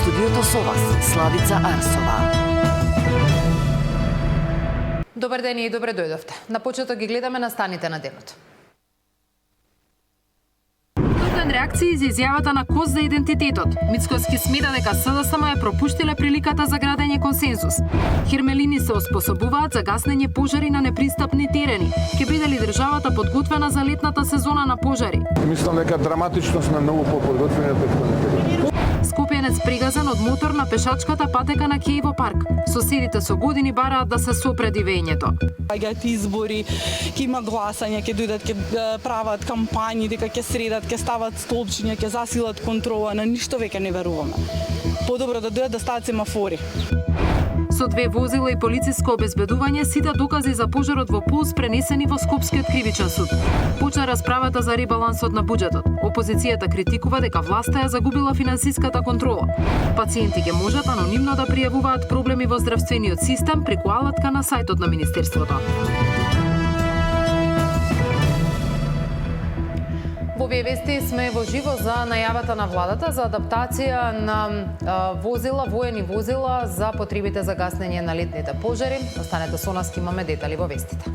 студиото со вас, Славица Арсова. Добар ден и добре дојдовте. На почеток ги гледаме настаните на денот. Реакции за изјавата на КОС за идентитетот. Мицкоски смета дека СДСМ е пропуштиле приликата за градење консензус. Хермелини се оспособуваат за гаснење пожари на непристапни терени. Ке биде ли државата подготвена за летната сезона на пожари? Мислам дека драматично сме многу поподготвени од претходните. Скопјанец пригазен од мотор на пешачката патека на Кејво парк. Соседите со години бараат да се сопреди вењето. Аѓаат избори, ќе има гласање, ќе дојдат, ќе прават кампањи, дека ќе средат, ќе стават столпчиња, ќе засилат контрола, на ништо веќе не веруваме. Подобро да дојдат да стават семафори. Со 2 возила и полициско обезбедување, сите докази за пожарот во Пулс пренесени во Скопскиот кривичен суд. Почна расправата за ребалансот на буџетот. Опозицијата критикува дека власта ја загубила финансиската контрола. Пациенти ќе можат анонимно да пријавуваат проблеми во здравствениот систем преку алатка на сајтот на Министерството. Во овие вести сме во живо за најавата на владата за адаптација на возила, воени возила за потребите за гаснење на летните пожари. Останете со нас, имаме детали во вестите.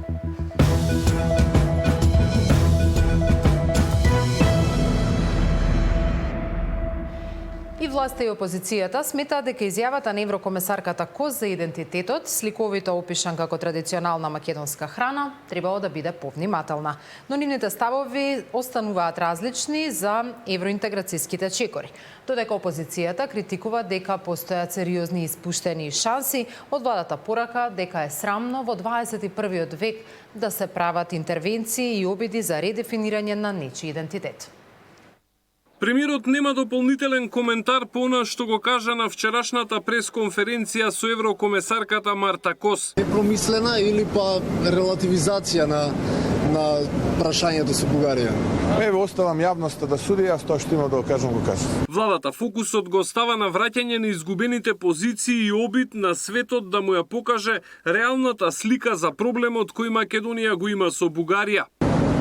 И власта и опозицијата сметаат дека изјавата на еврокомесарката КОС за идентитетот, сликовито опишан како традиционална македонска храна, требало да биде повнимателна. Но нивните ставови остануваат различни за евроинтеграцијските чекори. Додека опозицијата критикува дека постојат сериозни испуштени шанси, од владата порака дека е срамно во 21. век да се прават интервенции и обиди за редефинирање на нечи идентитет. Премиерот нема дополнителен коментар по она што го кажа на вчерашната пресконференција со еврокомесарката Марта Кос. Непромислена или па релативизација на прашањето со Бугарија. Еве оставам јавноста да суди, јас тоа што имам да го кажам, го кажам. Владата фокусот го става на враќање на изгубените позиции и обид на светот да му ја покаже реалната слика за проблемот кој Македонија го има со Бугарија.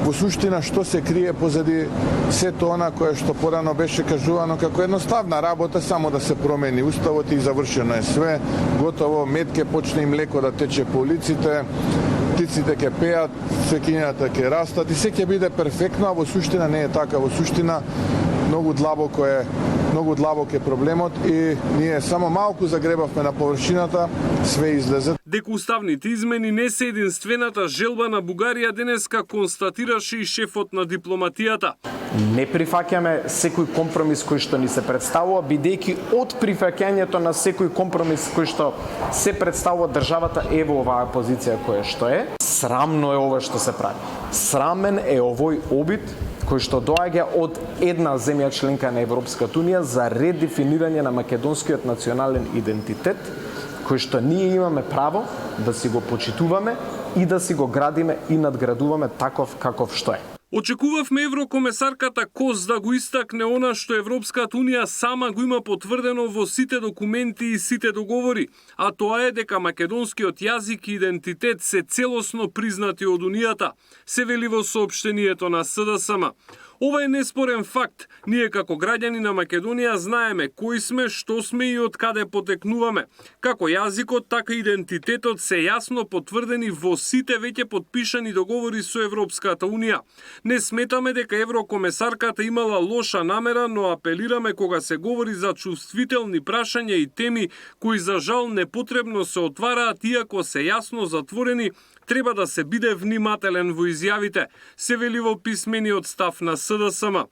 Во суштина, што се крие позади сето она кое што порано беше кажувано како едноставна работа, само да се промени уставот и завршено е све, готово, мед ке почне и млеко да тече по улиците, птиците ке пеат, свекињата ке растат и се ќе биде перфектно, а во суштина не е така. Во суштина многу длабок е проблемот и ние само малку загребавме на површината, све излезе. Дека уставните измени не се единствената желба на Бугарија денеска констатираше и шефот на дипломатијата. Не прифаќаме секој компромис кој што ни се представува, бидејќи од прифаќањето на секој компромис кој што се представува државата е во оваа позиција која што е. Срамно е ова што се прави. Срамен е овој обид кој што доаѓа од една земја членка на Европската унија за редефинирање на македонскиот национален идентитет, кој што ние имаме право да си го почитуваме и да си го градиме и надградуваме таков каков што е. Очекувавме еврокомесарката Кос да го истакне она што Европската унија сама го има потврдено во сите документи и сите договори, а тоа е дека македонскиот јазик и идентитет се целосно признати од унијата, се вели во соопштението на СДСМ. Ова е неспорен факт. Ние како граѓани на Македонија знаеме кои сме, што сме и од каде потекнуваме. Како јазикот, така и идентитетот се јасно потврдени во сите веќе потпишани договори со Европската унија. Не сметаме дека еврокомесарката имала лоша намера, но апелираме кога се говори за чувствителни прашања и теми кои за жал непотребно се отвараат иако се јасно затворени, треба да се биде внимателен во изјавите, се вели во писмениот став на СДСМ.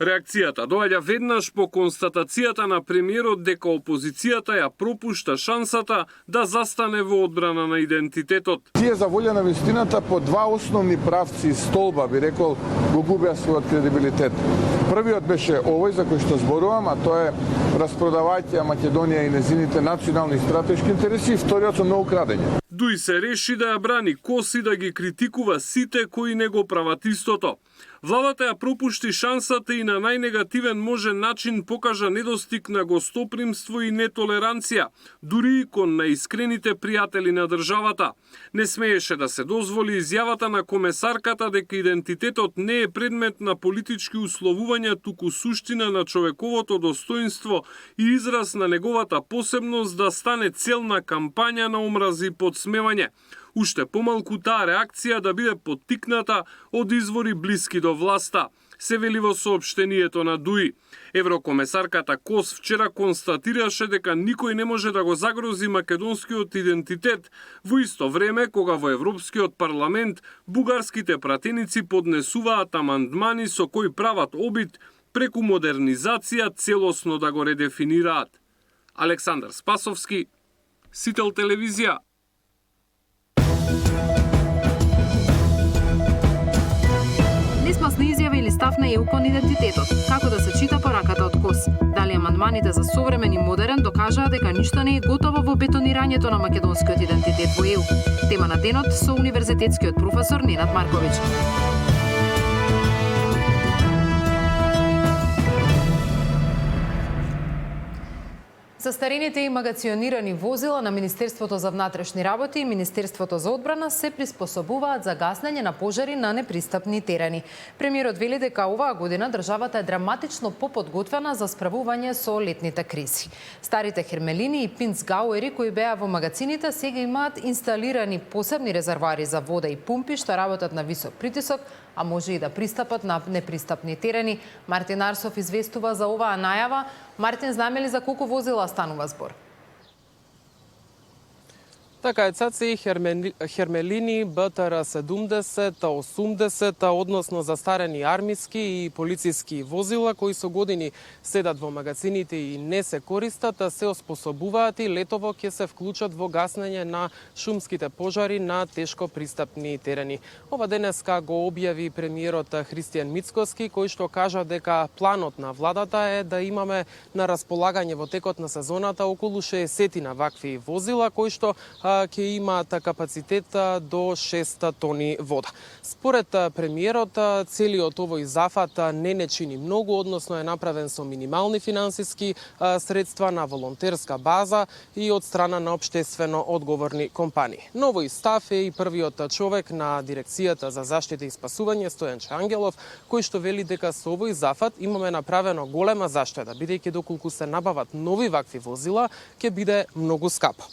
Реакцијата доаѓа веднаш по констатацијата на премиерот дека опозицијата ја пропушта шансата да застане во одбрана на идентитетот. Тие за волја на вистината по 2 основни правци и столба, би рекол, го губеа својот кредибилитет. Првиот беше овој за кој што зборувам, а тоа е распродавање Македонија и незините национални и стратешки интереси, и вториот со многу крадење. Дуј се реши да ја брани Кос и да ги критикува сите кои не го прават истото. Владата ја пропушти шансата и на најнегативен можен начин покажа недостиг на гостопримство и нетолеранција, дури и кон наискрените пријатели на државата. Не смееше да се дозволи изјавата на комесарката дека идентитетот не е предмет на политички условувања, туку суштина на човековото достоинство и израз на неговата посебност да стане цел на кампања на омрази и подсмевање. Уште помалку таа реакција да биде поттикната од извори блиски до власта, се вели во соопштението на ДУИ. Еврокомесарката Кос вчера констатираше дека никој не може да го загрози македонскиот идентитет, во исто време кога во Европскиот парламент бугарските пратеници поднесуваат амандмани со кои прават обид преку модернизација целосно да го редефинираат. Александар Спасовски, Сител телевизија. Несмасна изјава или став на ЕУ кон идентитетот. Како да се чита пораката од Кос? Дали амандманите за современ и модерен докажаа дека ништо не е готово во бетонирањето на македонскиот идентитет во ЕУ? Тема на денот со универзитетскиот професор Ненад Марковиќ. Застарените и магационирани возила на Министерството за внатрешни работи и Министерството за одбрана се приспособуваат за гаснење на пожари на непристапни терени. Премиерот вели дека оваа година државата е драматично поподготвена за справување со летните кризи. Старите хермелини и пинцгауери кои беа во магацините сега имаат инсталирани посебни резервоари за вода и пумпи што работат на висок притисок, а може и да пристапат на непристапни терени. Мартин Арсов известува за оваа најава. Мартин, знаме ли за колку возила станува збор? Така е, Цаци, хермелини, БТР 70, 80, односно застарени армиски и полициски возила кои со години седат во магазините и не се користат, се оспособуваат и летово ќе се вклучат во гаснење на шумските пожари на тешко пристапни терени. Ова денеска го објави премиерот Христијан Мицкоски, кој што кажа дека планот на владата е да имаме на располагање во текот на сезоната околу 60 вакви возила кои што ќе имаат капацитет до 6 тони вода. Според премиерот, целиот овој зафат не чини многу, односно е направен со минимални финансиски средства на волонтерска база и од страна на општествено одговорни компании. Новој став е и првиот човек на Дирекцијата за заштита и спасување, Стојанче Ангелов, кој што вели дека со овој зафат имаме направено голема заштеда, бидејќи доколку се набават нови вакви возила, ќе биде многу скапо.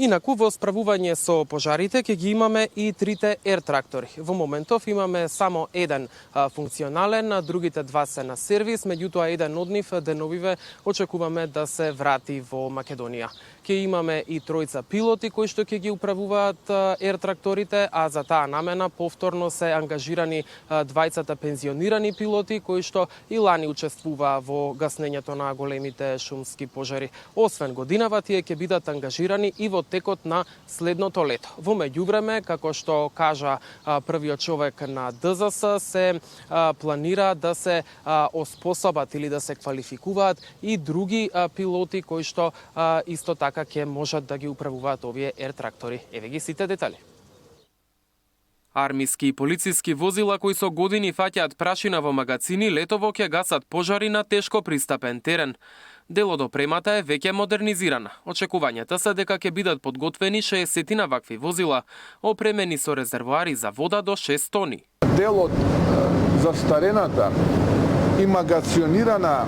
Инаку, во справување со пожарите ќе ги имаме и трите ер-трактори. Во моментов имаме само еден функционален, другите два се на сервис, меѓутоа еден од нив деновиве очекуваме да се врати во Македонија. Ќе имаме и тројца пилоти кои што ќе ги управуваат ер-тракторите, а за таа намена повторно се ангажирани двајцата пензионирани пилоти кои што и лани учествуваа во гаснењето на големите шумски пожари. Освен годинава, тие ќе бидат ангажирани и во текот на следното лето. Во меѓувреме, како што кажа првиот човек на ДЗС, се планира да се оспособат или да се квалификуваат и други пилоти кои што исто така ќе можат да ги управуваат овие ер-трактори. Еве ги сите детали. Армиски и полициски возила кои со години фаќаат прашина во магацини, летово ќе гасат пожари на тешко пристапен терен. Дел од опремата е веќе модернизирана. Очекувањата се дека ќе бидат подготвени 60 вакви возила, опремени со резервоари за вода до 6 тони. Дел од застарената и магационирана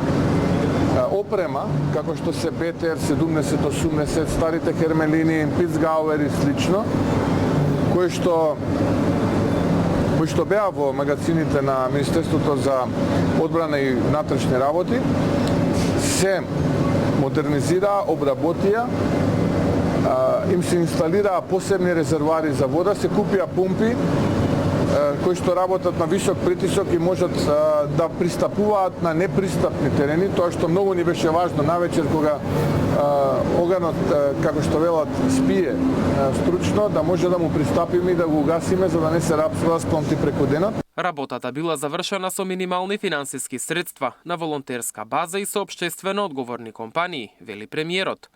опрема, како што се БТР 70-80, старите хермелини, пицгауер и слично, кои што беа во магазините на Министерството за одбрана и внатрешни работи, се модернизираа, обработија, им се инсталираа посебни резервоари за вода, се купија пумпи кои што работат на висок притисок и можат да пристапуваат на непристапни терени, тоа што многу ни беше важно навечер кога оганот, како што велат, спие стручно, да може да му пристапиме и да го угасиме за да не се распланти преку денот. Работата била завршена со минимални финансиски средства на волонтерска база и со општествено одговорни компании, вели премиерот.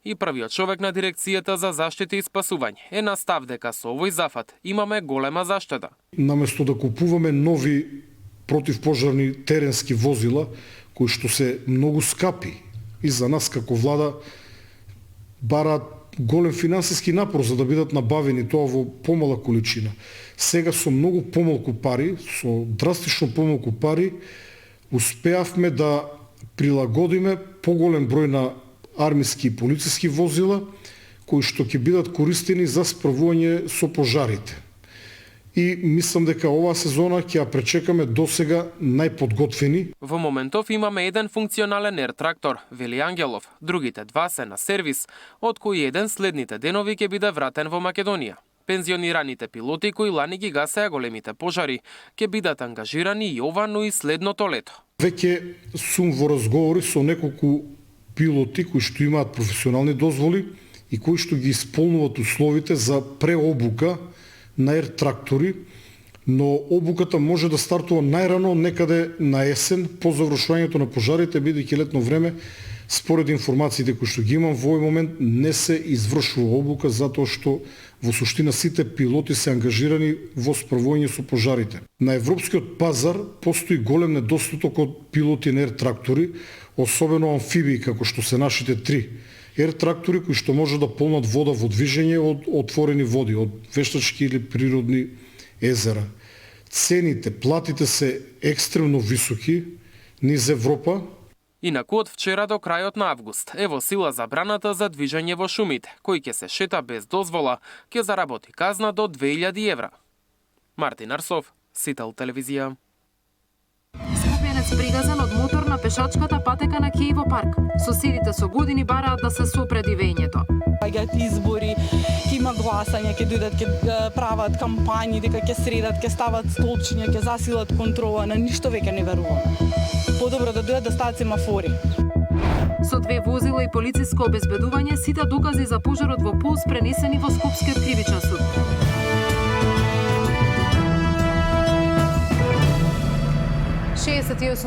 И првиот човек на Дирекцијата за заштита и спасување е на став дека со овој зафат имаме голема заштеда. Наместо да купуваме нови противпожарни теренски возила кои што се многу скапи и за нас како влада бараат голем финансиски напор за да бидат набавени тоа во помала количина. Сега со многу помалку пари, со драстично помалку пари, успеавме да прилагодиме поголем број на армиски и полициски возила кои што ќе бидат користени за справување со пожарите. И мислам дека оваа сезона ќе ја пречекаме досега најподготвени. Во моментов имаме еден функционален ер-трактор, вели Ангелов. Другите два се на сервис, од кои еден следните денови ќе биде вратен во Македонија. Пензионираните пилоти кои лани ги гасеа големите пожари ќе бидат ангажирани и ова, но и следното лето. Веќе сум во разговори со неколку пилоти кои што имаат професионални дозволи и кои што ги исполнуваат условите за преобука на ер-трактори, но обуката може да стартува најрано некаде на есен по завршувањето на пожарите, бидејќи летно време, според информациите кои што ги имам во овој момент, не се извршува обука затоа што во суштина сите пилоти се ангажирани во справување со пожарите. На европскиот пазар постои голем недостаток од пилоти на ер-трактори, особено амфибии како што се нашите 3 ер-трактори кои што може да полнат вода во движење од отворени води, од вештачки или природни езера. Цените, платите се екстремно високи низ Европа. Инаку од вчера до крајот на август е во сила забраната за движење во шумите, кој ќе се шета без дозвола, ќе заработи казна до 2000 евра. Мартин Арсов, Сител телевизија. Скопјанец пригазен од мотор на пешачката патека на Киево парк. Соседите со години бараат да се сопреди вењето. Паѓаат избори, ќе има гласање, ќе дојдат, ќе прават кампањи, дека ќе средат, ќе стават столпчиња, ќе засилат контрола, на ништо веќе не веруваме. Подобро да дојдат да стават семафори. Со 2 возила и полициско обезбедување, сите докази за пожарот во Пулс пренесени во Скопскиот кривичен суд.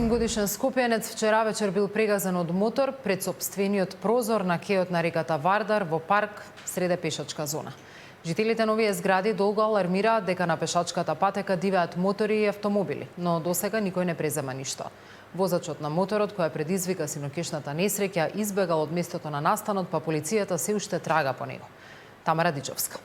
Годишен скопјанец вчера вечер бил прегазен од мотор пред сопствениот прозор на кеот на реката Вардар во парк среде пешачка зона. Жителите на овие згради долго алармираат дека на пешачката патека дивеат мотори и автомобили, но досега никој не презема ништо. Возачот на моторот, која предизвика синокешната несреќа, избегал од местото на настанот, па полицијата се уште трага по него. Тамара Дичовска.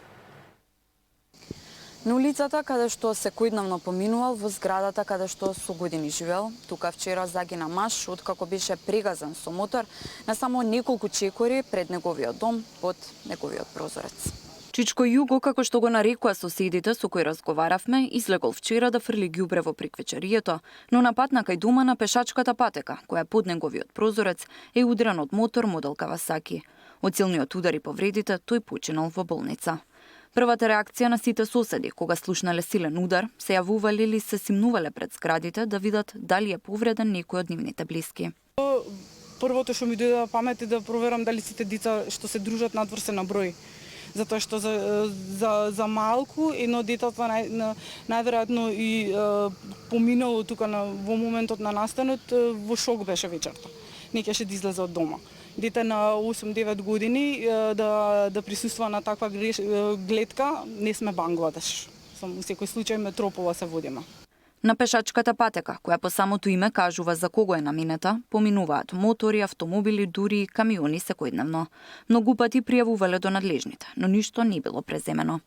На улицата каде што секојдневно поминувал, во зградата каде што со години живеел, тука вчера загина маж откако беше прегазен со мотор на само неколку чекори пред неговиот дом под неговиот прозорец. Чичко Југо, како што го нарекува соседите со кои разговаравме, излегол вчера да фрли ѓубре во приквечерието, но на пат на кај дома на пешачката патека, која под неговиот прозорец, е удрен од мотор модел Кавасаки. Од силниот удар и повредите, тој починал во болница. Првата реакција на сите соседи, кога слушнале силен удар, се јавувале или се симнувале пред зградите да видат дали е повреден некој од нивните блиски. Првото што ми дојде на памет е да проверам дали сите деца што се дружат надвор се на број. Затоа што за малку едно детето најверојатно и поминало тука во моментот на настанот во шок беше вечерта. Не кеше да излезе од дома. Дете на 8-9 години да присуства на таква гледка, не сме Бангладеш. Во секој случај метропола се водиме. На пешачката патека, која по самото име кажува за кого е наминета, поминуваат мотори, автомобили, дури и камиони секојдневно. Многу пати пријавувале до надлежните, но ништо не било преземено.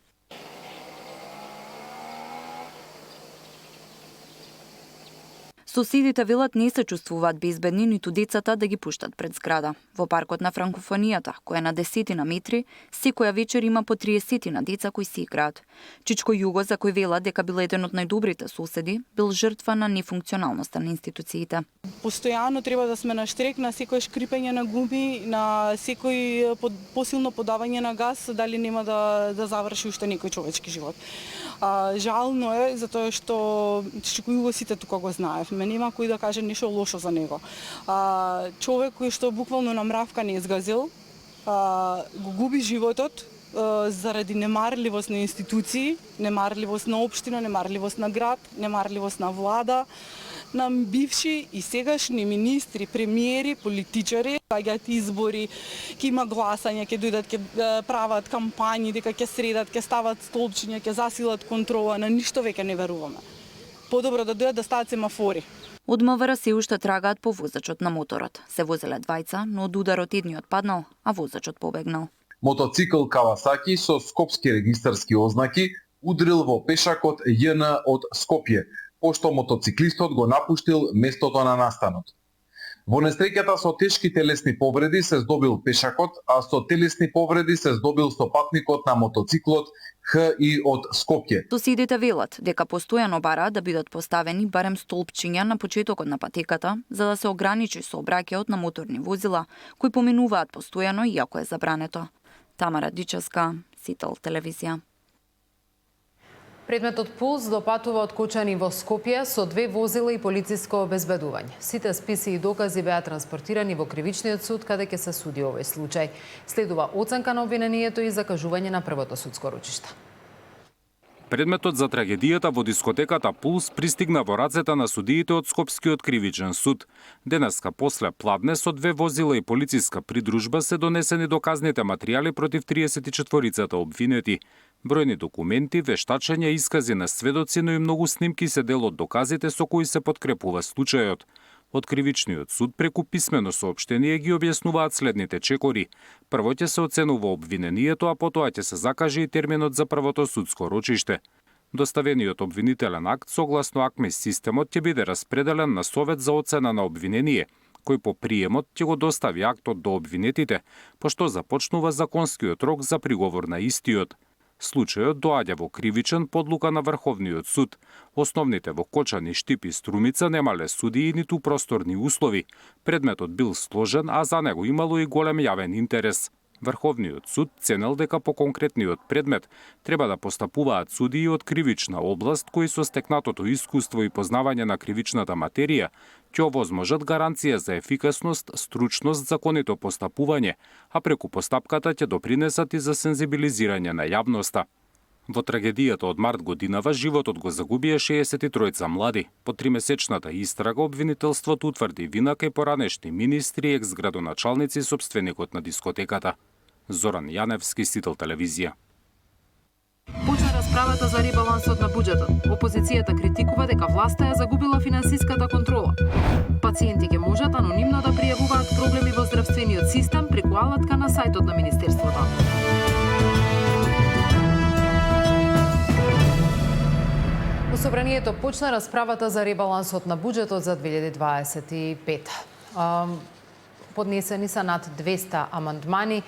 Соседите велат не се чувствуваат безбедни ниту децата да ги пуштат пред зграда. Во паркот на Франкофонијата, која е на 10 метри, секоја вечер има по 30 на деца кои си играат. Чичко Југо, за кој вела дека бил еден од најдобрите соседи, бил жртва на нефункционалноста на институциите. Постојано треба да сме на штрек на секој шкрипење на губи, на секој посилно подавање на газ, дали нема да заврши уште некој човечки живот. Жално е, затоа што Чичко Југо сите тука го знаевме. Нема кој да каже нешто лошо за него. Човек кој што буквално на мравка не изгазил, го губи животот заради немарливост на институции, немарливост на општина, немарливост на град, немарливост на влада, на бивши и сегашни министри, премиери, политичари. Паѓаат избори, ќе има гласање, ќе дојдат, ќе прават кампањи, дека ќе средат, ќе стават столпчиња, ќе засилат контрола, на ништо веќе не веруваме. Подобро да дојдат да стават семафори. Од МВР се уште трагаат по возачот на моторот. Се возеле двајца, но од ударот едниот паднал, а возачот побегнал. Мотоцикл Кавасаки со скопски регистарски ознаки удрил во пешакот ЈН од Скопје, пошто мотоциклистот го напуштил местото на настанот. Во несреќата со тешки телесни повреди се здобил пешакот, а со телесни повреди се здобил стопатникот на мотоциклот ХИ од Скопје. Соседите велат дека постојано бараат да бидат поставени барем столпчиња на почетокот на патеката, за да се ограничи сообраќајот на моторни возила кои поминуваат постојано иако е забрането. Тамара Дичевска, Сител телевизија. Предметот Пулс допатува од Кочани во Скопје со 2 возила и полициско обезбедување. Сите списи и докази беа транспортирани во кривичниот суд каде ќе се суди овој случај. Следува оценка на обвинението и закажување на првото судско рочиште. Предметот за трагедијата во дискотеката Пулс пристигна во рацете на судиите од Скопскиот кривичен суд. Денеска после пладне со 2 возила и полициска придружба се донесени доказните материјали против 34-цата обвинети. Бројни документи, вештачења, искази на сведоци, но и многу снимки се дел од доказите со кои се подкрепува случајот. Од кривичниот суд преку писмено соопштение ги објаснуваат следните чекори. Прво ќе се оценува обвинението, а потоа ќе се закаже и терминот за првото судско рочиште. Доставениот обвинителен акт согласно АКМИС системот ќе биде распределен на Совет за оцена на обвинение, кој по приемот ќе го достави актот до обвинетите, пошто започнува законскиот рок за приговор на истиот. Случајот доаѓа во кривичен подлука на Врховниот суд. Основните во Кочани, Штип и Струмица немале судии ниту просторни услови. Предметот бил сложен, а за него имало и голем јавен интерес. Врховниот суд ценел дека по конкретниот предмет треба да постапуваат судии од кривична област кои со стекнатото искуство и познавање на кривичната материја ќе овозможат гаранција за ефикасност, стручност, законито постапување, а преку постапката ќе допринесат и за сензибилизирање на јавноста. Во трагедијата од март годинава животот го загубија 63 млади. По 3-месечната истрага обвинителството утврди вина кај поранешни министри и екс-градоначалници сопственикот на дискотеката. Зоран Јаневски, Сител телевизија. Почна расправата за ребалансот на буџетот. Опозицијата критикува дека власта ја загубила финансиската контрола. Пациенти ќе можат анонимно да пријавуваат проблеми во здравствениот систем преку алатка на сајтот на министерството. Во Собранието почна расправата за ребалансот на буџетот за 2025. Поднесени се над 200 амандмани.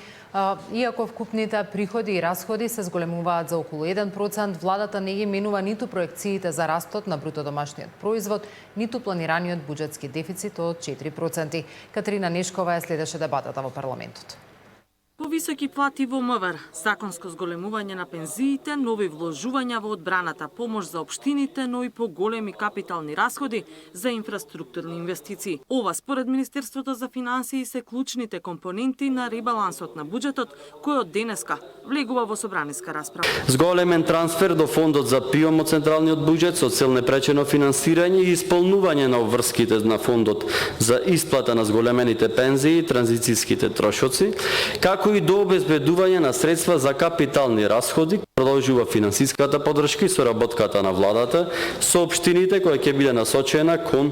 Иако вкупните приходи и расходи се зголемуваат за околу 1%, владата не ги менува ниту проекциите за растот на бруто домашниот производ, ниту планираниот буџетски дефицит од 4%. Катерина Нешкова ја следеше дебатата во парламентот. Повисоки плати во МВР, законско зголемување на пензиите, нови вложувања во одбраната, помош за општините, но и поголеми капитални расходи за инфраструктурни инвестиции. Ова според Министерството за финансии се клучните компоненти на ребалансот на буџетот, кој од денеска влегува во собраниска расправа. Зголемен трансфер до фондот за приом од централниот буџет со цел непречено финансирање и исполнување на обврските на фондот за исплата на зголемените пензии и транзицијските трошоци, како и до обезбедување на средства за капитални расходи, продолжува финансиската поддршка и соработката на владата со општините која ќе биде насочена кон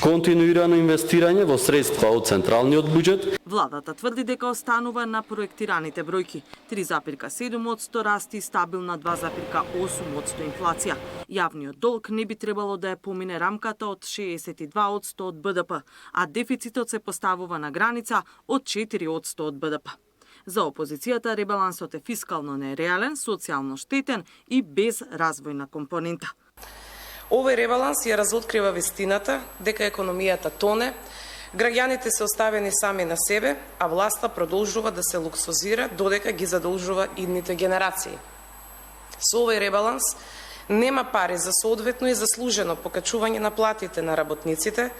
континуирано инвестирање во средства од централниот буџет. Владата тврди дека останува на проектираните бројки. 3,7% расти и стабилна 2,8% инфлација. Јавниот долг не би требало да ја помине рамката од 62% од БДП, а дефицитот се поставува на граница од 4% од БДП. За опозицијата ребалансот е фискално нереален, социјално штетен и без развојна компонента. Овој ребаланс ја разоткрива вистината дека економијата тоне, граѓаните се оставени сами на себе, а власта продолжува да се луксозира додека ги задолжува идните генерации. Со овој ребаланс нема пари за соодветно и заслужено покачување на платите на работниците,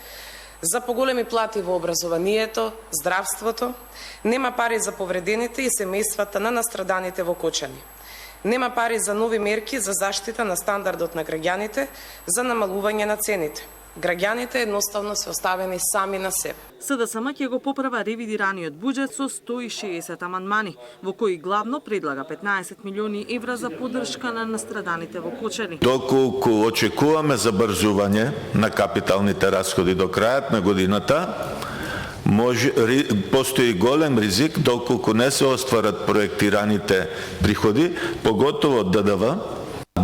за поголеми плати во образованието, здравството, нема пари за повредените и семејствата на настраданите во Кочани. Нема пари за нови мерки за заштита на стандардот на граѓаните, за намалување на цените. Граѓаните едноставно се оставени сами на себе. СДСМ ќе го поправа ревидираниот буџет со 160 амандмани, во кои главно предлага 15 милиони евра за поддршка на настраданите во Кочани. Доколку очекуваме забрзување на капиталните расходи до крајот на годината, постои голем ризик доколку не се остварат проектираните приходи, поготово од ДДВ,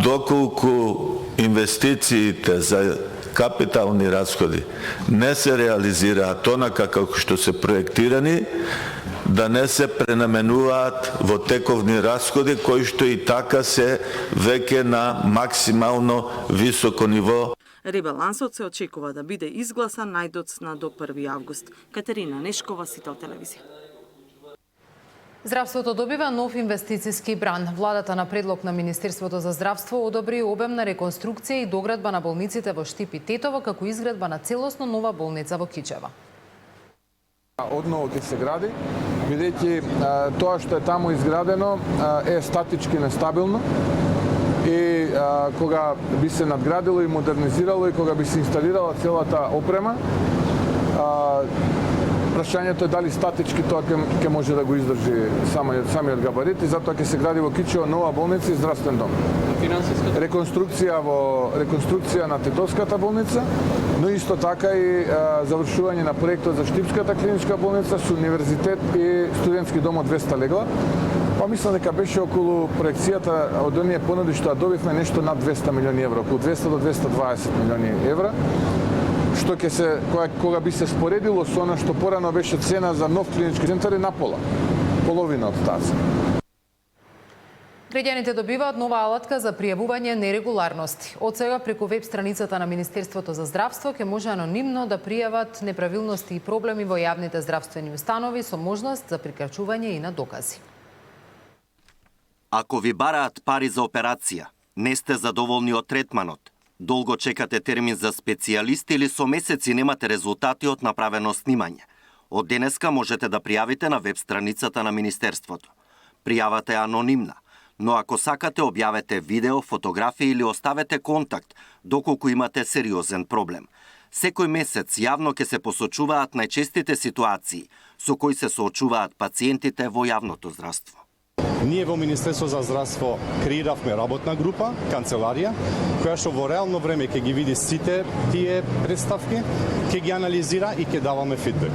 доколку инвестициите за капитални расходи не се реализираат онака како што се проектирани, да не се пренаменуваат во тековни расходи кои што и така се веќе на максимално високо ниво. Ребалансот се очекува да биде изгласан најдоцна до 1 август. Катерина Нешкова, Сител телевизија. Здравството добива нов инвестициски бран. Владата на предлог на Министерството за здравство одобри обемна реконструкција и доградба на болниците во Штип и Тетово, како изградба на целосно нова болница во Кичева. Одново ќе се гради, бидејќи тоа што е таму изградено е статички нестабилно и кога би се надградило и модернизирало и кога би се инсталирала целата опрема, прашањето е дали статички тоа ќе може да го издржи самиот габарит и затоа ќе се гради во Кичево нова болница и здравствен дом. Реконструкција на Тетовската болница, но исто така и завршување на проектот за Штипската клиничка болница со универзитет и студентски дом од 200 легла. Па мислам дека беше околу проекцијата од оние понуди што добивме нешто над 200 милиони евра, околу 200 до 220 милиони евра. Што ќе се кога би се споредило со она што порано беше цена за нов клинички центар е напола, половина од таа цена. Граѓаните добиваат нова алатка за пријавување нерегуларности. Од сега преку веб страницата на Министерството за здравство ќе може анонимно да пријават неправилности и проблеми во јавните здравствени установи со можност за прикачување и на докази. Ако ви бараат пари за операција, не сте задоволни од третманот, долго чекате термин за специјалист или со месеци немате резултати од направено снимање, од денеска можете да пријавите на веб страницата на Министерството. Пријавата е анонимна, но ако сакате објавете видео, фотографии или оставете контакт доколку имате сериозен проблем. Секој месец јавно ќе се посочуваат најчестите ситуации со кои се соочуваат пациентите во јавното здравство. Ние во Министерство за здравство креиравме работна група, канцеларија, која што во реално време ќе ги види сите тие представки, ќе ги анализира и ќе даваме фидбек.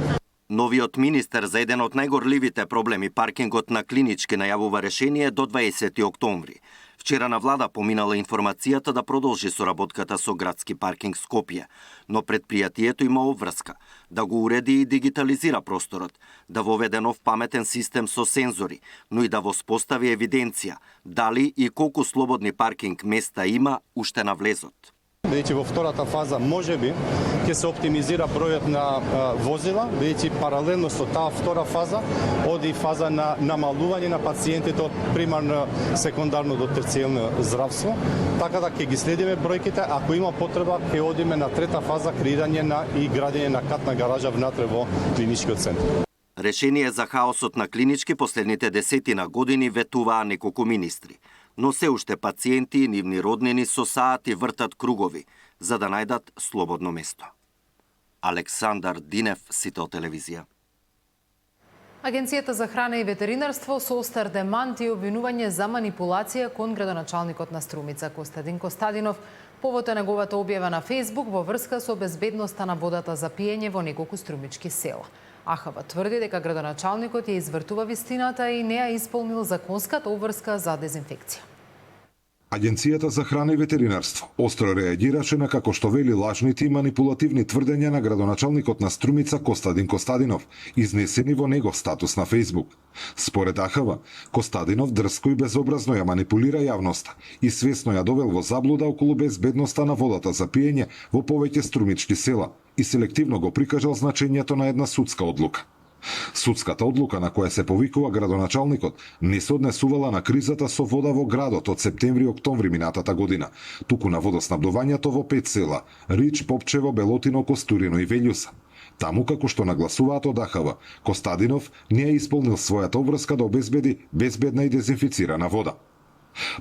Новиот министер за еден од најгорливите проблеми, паркингот на Клинички, најавува решение до 20 октомври. Вчера на влада поминала информацијата да продолжи соработката со градски паркинг Скопје, но предпријатието има обврска да го уреди и дигитализира просторот, да воведе нов паметен систем со сензори, но и да воспостави евиденција дали и колку слободни паркинг места има уште на влезот. Бидејќи во втората фаза можеби ќе се оптимизира бројот на возила, бидејќи паралелно со таа втора фаза оди фаза на намалување на пациентите од примарно, секундарно до терцијално здравство, така да ќе ги следиме бројките, ако има потреба ќе одиме на трета фаза креирање на и градење на катна гаража внатре во клиничкиот центар. Решение за хаосот на Клинички последните десетина години ветуваа неколку министри, но се уште пациенти и нивни роднини со саати вртат кругови за да најдат слободно место. Александар Динев, Сител телевизија. Агенцијата за храна и ветеринарство со остар демант и обвинување за манипулација кон градоначалникот на Струмица Костадин Костадинов повод е неговата објава на Фејсбук во врска со безбедноста на водата за пиење во неколку струмички села. АХВ тврди дека градоначалникот ја извртува вистината и не ја исполнил законската обврска за дезинфекција. Агенцијата за храна и ветеринарство остро реагираше на како што вели лажните и манипулативни тврдења на градоначалникот на Струмица Костадин Костадинов, изнесени во негов статус на Фејсбук. Според АХВ, Костадинов дрско и безобразно ја манипулира јавноста и свесно ја довел во заблуда околу безбедноста на водата за пиење во повеќе струмички села и селективно го прикажал значењето на една судска одлука. Судската одлука на која се повикува градоначалникот не се однесувала на кризата со вода во градот од септември-октомври минатата година, туку на водоснабдувањето во 5 села – Рич, Попчево, Белотино, Костурино и Велјуса. Таму, како што нагласуваат од АХВ, Костадинов не ја исполнил својата обврска да обезбеди безбедна и дезинфицирана вода.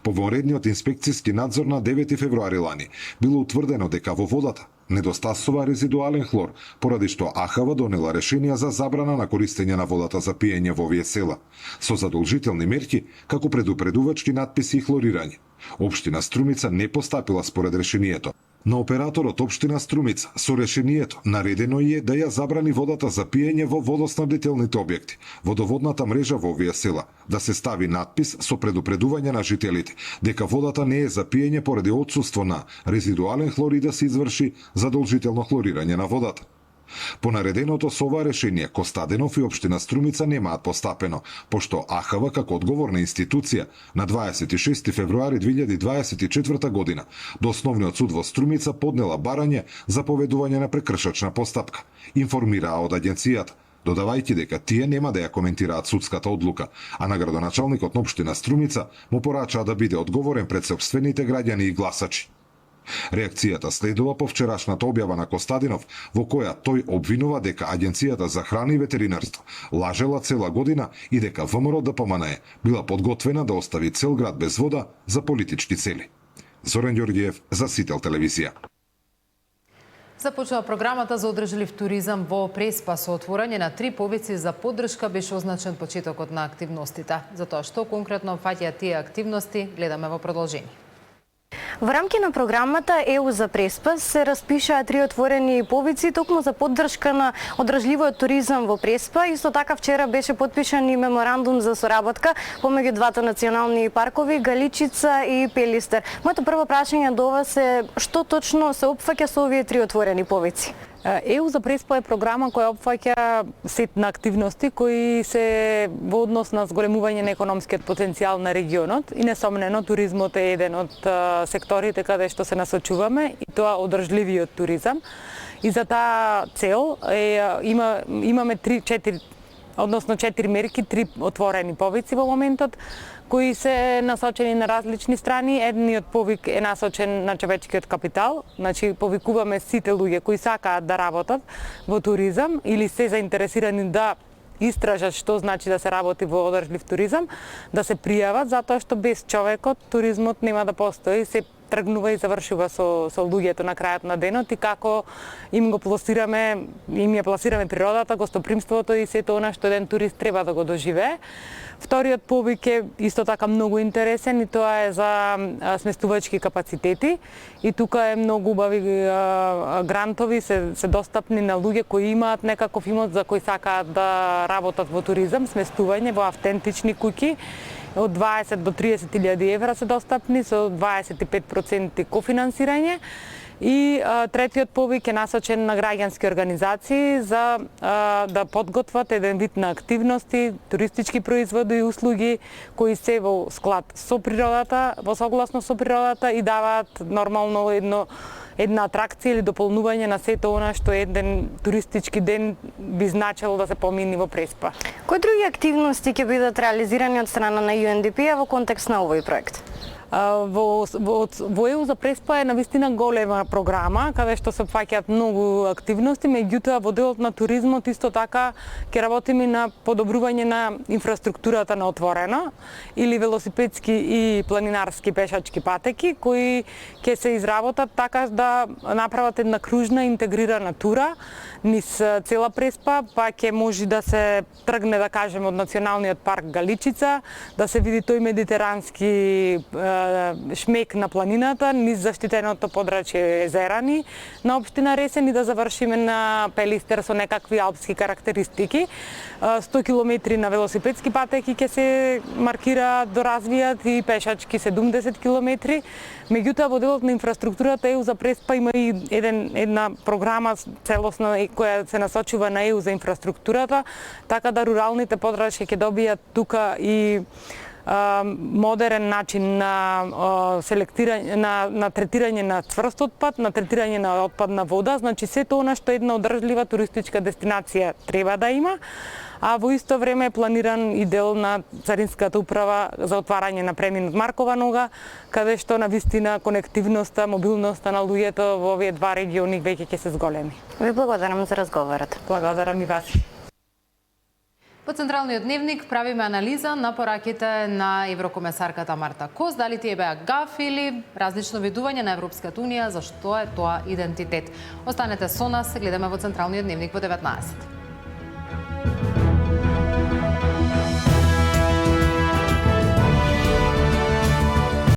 По вонредниот инспекцијски надзор на 9 февруари лани било утврдено дека во водата Недостасува резидуален хлор, поради што АХВ донела решенија за забрана на користење на водата за пиење во овие села, со задолжителни мерки како предупредувачки надписи и хлорирање. Општина Струмица не постапила според решението. На операторот Општина Струмица со решението наредено е да ја забрани водата за пиење во водоснабдителните објекти, водоводната мрежа во овие села, да се стави надпис со предупредување на жителите дека водата не е за пиење поради отсуство на резидуален хлор и да се изврши задолжително хлорирање на водата. По нареденото со ова решение, Костадинов и Општина Струмица немаат постапено, пошто АХВ како одговорна институција на 26 февруари 2024 година до Основниот суд во Струмица поднела барање за поведување на прекршачна постапка, информираа од агенцијата, додавајќи дека тие нема да ја коментираат судската одлука, а на градоначалникот на Општина Струмица му порачаа да биде одговорен пред сопствените граѓани и гласачи. Реакцијата следува по вчерашната објава на Костадинов, во која тој обвинува дека Агенцијата за храна и ветеринарство лажела цела година и дека ВМРО ДПМНЕ била подготвена да остави цел град без вода за политички цели. Зоран Ѓорѓиев за Сител телевизија. Започнува програмата за одржлив туризам во Преспа со отворање на 3 повици за поддршка беше означен почетокот на активностите. Затоа што конкретно фаќаат тие активности, гледаме во продолжение. Во рамки на програмата ЕУ за Преспа се распишаа 3 отворени повици токму за поддршка на одржливиот туризам во Преспа. Исто така вчера беше потпишан и меморандум за соработка помеѓу двата национални паркови Галичица и Пелистер. Моето прво прашање до вас е што точно се опфаќа со овие 3 отворени повици? ЕУ за Преспа е програма која опфаќа сет на активности кои се во однос на зголемување на економскиот потенцијал на регионот и несомнено туризмот е еден од секторите каде што се насочуваме и тоа одржливиот туризам. И за таа цел имаме 4 мерки, 3 отворени повици во моментот, кои се насочени на различни страни. Едниот повик е насочен на човечкиот капитал, значи повикуваме сите луѓе кои сакаат да работат во туризам или се заинтересирани да истражат што значи да се работи во одржлив туризам, да се пријават, затоа што без човекот туризмот нема да постои, се тргнува и завршува со луѓето на крајот на денот и како им ја пласираме природата, гостопримството и сето она што еден турист треба да го доживее. Вториот повик е исто така многу интересен и тоа е за сместувачки капацитети и тука е многу убави грантови се достапни на луѓе кои имаат некаков имот за кои сакаат да работат во туризам, сместување во автентични куќи. Од 20 до 30.000 евра се достапни со 25% кофинансирање. И третиот повик е насочен на граѓански организации за да подготват еден вид на активности, туристички производи и услуги кои се во склад со природата, во согласно со природата и даваат нормално една атракција или дополнување на сето она што еден туристички ден би значело да се помини во Преспа. Кои други активности ќе бидат реализирани од страна на UNDP во контекст на овој проект? Во ЕУ за Преспа е навистина голема програма, каде што се фаќаат многу активности, меѓутоа во делот на туризмот исто така ќе работиме на подобрување на инфраструктурата на отворено или велосипедски и планинарски пешачки патеки кои ќе се изработат така да направат една кружна интегрирана тура низ цела Преспа, па ќе може да се тргне, да кажеме, од Националниот парк Галичица, да се види тој медитерански шмек на планината, низ заштитеното подрачје Езерани на општина Ресен и да завршиме на Пелистер со некакви алпски карактеристики. 100 километри на велосипедски патеки ќе се маркираат, доразвијат и пешачки 70 километри. Меѓутоа, во делот на инфраструктурата ЕУ за Преспа има и една програма целосна која се насочува на ЕУ за инфраструктурата, така да руралните подрачја ќе добијат тука и модерен начин на селектирање, на третирање на цврст отпад, на третирање на отпадна вода, значи сето она што една одржлива туристичка дестинација треба да има, а во исто време е планиран и дел на Царинската управа за отварање на преминот Маркова нога, каде што навистина конективноста, мобилноста на луѓето во овие два региони веќе ќе се зголеми. Ви благодарам за разговорот. Благодарам и вас. Во Централниот дневник правиме анализа на пораките на еврокомесарката Марта Кос, дали тие беа гаф или различно видување на Европската унија за што е тоа идентитет. Останете со нас, гледаме во Централниот дневник во 19.